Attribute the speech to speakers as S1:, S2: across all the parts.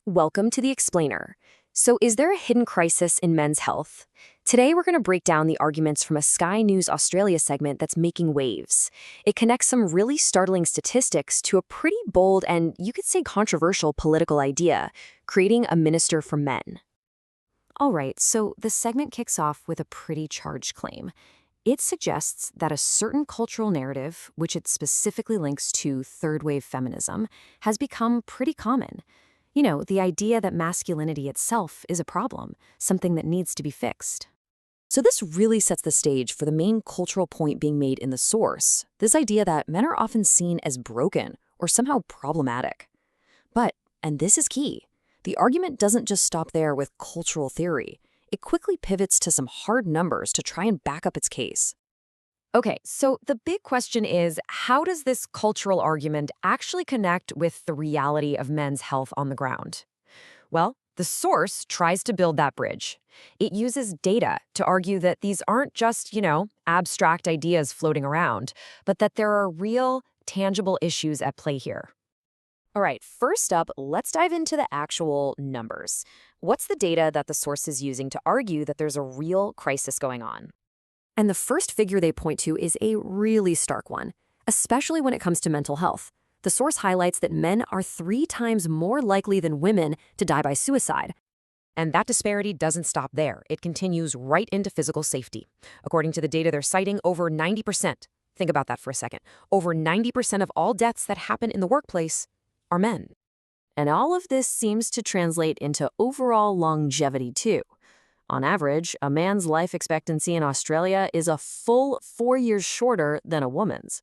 S1: Welcome to the Explainer. So, is there a hidden crisis in men's health? Today, we're going to break down the arguments from a Sky News Australia segment that's making waves. It connects some really startling statistics to a pretty bold and, you could say, controversial political idea, creating a minister for men. All right, so the segment kicks off with a pretty charged claim. It suggests that a certain cultural narrative, which it specifically links to third-wave feminism, has become pretty common. You know, the idea that masculinity itself is a problem, something that needs to be fixed. So this really sets the stage for the main cultural point being made in the source, this idea that men are often seen as broken or somehow problematic. But, and this is key, the argument doesn't just stop there with cultural theory. It quickly pivots to some hard numbers to try and back up its case. Okay, so the big question is, how does this cultural argument actually connect with the reality of men's health on the ground? Well, the source tries to build that bridge. It uses data to argue that these aren't just, abstract ideas floating around, but that there are real, tangible issues at play here. All right, first up, let's dive into the actual numbers. What's the data that the source is using to argue that there's a real crisis going on? And the first figure they point to is a really stark one, especially when it comes to mental health. The source highlights that men are 3 times more likely than women to die by suicide. And that disparity doesn't stop there. It continues right into physical safety. According to the data they're citing, over 90%, think about that for a second, over 90% of all deaths that happen in the workplace are men. And all of this seems to translate into overall longevity too. On average, a man's life expectancy in Australia is a full 4 years shorter than a woman's.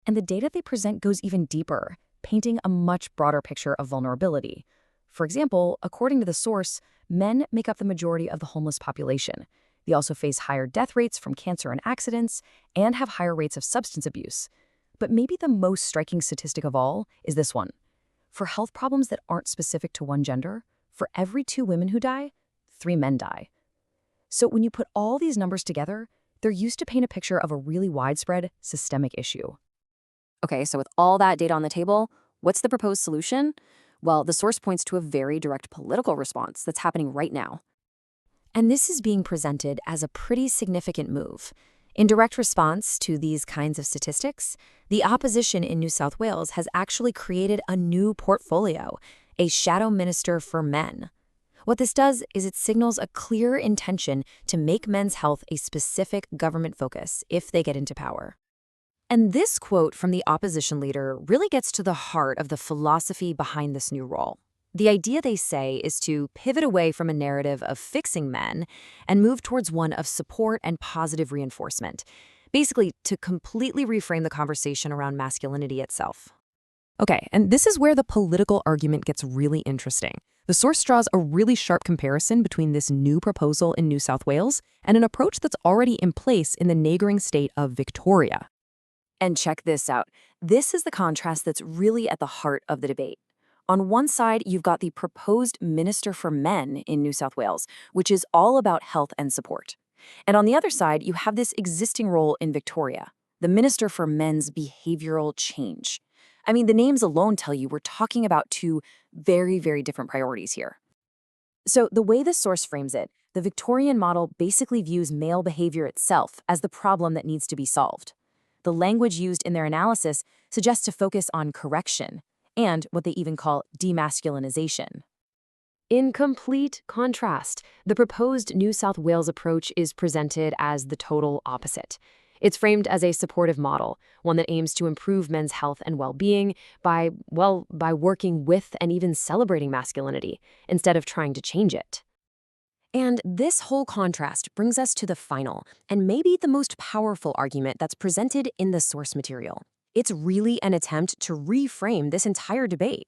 S1: And the data they present goes even deeper, painting a much broader picture of vulnerability. For example, according to the source, men make up the majority of the homeless population. They also face higher death rates from cancer and accidents, and have higher rates of substance abuse. But maybe the most striking statistic of all is this one. For health problems that aren't specific to one gender, for every 2 women who die, 3 men die. So when you put all these numbers together, they're used to paint a picture of a really widespread, systemic issue. Okay, so with all that data on the table, what's the proposed solution? Well, the source points to a very direct political response that's happening right now. And this is being presented as a pretty significant move. In direct response to these kinds of statistics, the opposition in New South Wales has actually created a new portfolio, a shadow minister for men. What this does is it signals a clear intention to make men's health a specific government focus if they get into power. And this quote from the opposition leader really gets to the heart of the philosophy behind this new role. The idea, they say, is to pivot away from a narrative of fixing men and move towards one of support and positive reinforcement, basically to completely reframe the conversation around masculinity itself. Okay, and this is where the political argument gets really interesting. The source draws a really sharp comparison between this new proposal in New South Wales and an approach that's already in place in the neighboring state of Victoria. And check this out. This is the contrast that's really at the heart of the debate. On one side, you've got the proposed Minister for Men in New South Wales, which is all about health and support. And on the other side, you have this existing role in Victoria, the Minister for Men's Behavioral Change. I mean, the names alone tell you we're talking about 2 very, very different priorities here. So the way the source frames it, the Victorian model basically views male behavior itself as the problem that needs to be solved. The language used in their analysis suggests to focus on correction and what they even call demasculinization. In complete contrast, the proposed New South Wales approach is presented as the total opposite. It's framed as a supportive model, one that aims to improve men's health and well-being by working with and even celebrating masculinity, instead of trying to change it. And this whole contrast brings us to the final, and maybe the most powerful argument that's presented in the source material. It's really an attempt to reframe this entire debate.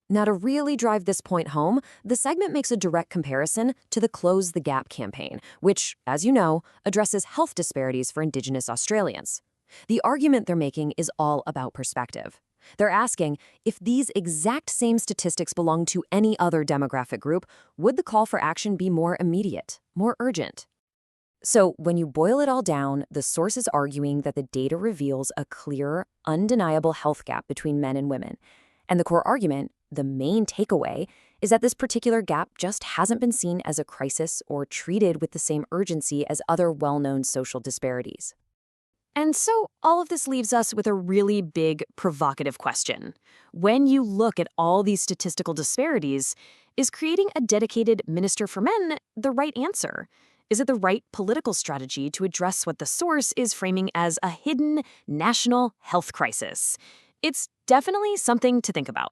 S1: Now, to really drive this point home, the segment makes a direct comparison to the Close the Gap campaign, which, as you know, addresses health disparities for Indigenous Australians. The argument they're making is all about perspective. They're asking, if these exact same statistics belong to any other demographic group, would the call for action be more immediate, more urgent? So when you boil it all down, the source is arguing that the data reveals a clear, undeniable health gap between men and women. And the core argument, the main takeaway, is that this particular gap just hasn't been seen as a crisis or treated with the same urgency as other well-known social disparities. And so all of this leaves us with a really big, provocative question. When you look at all these statistical disparities, is creating a dedicated minister for men the right answer? Is it the right political strategy to address what the source is framing as a hidden national health crisis? It's definitely something to think about.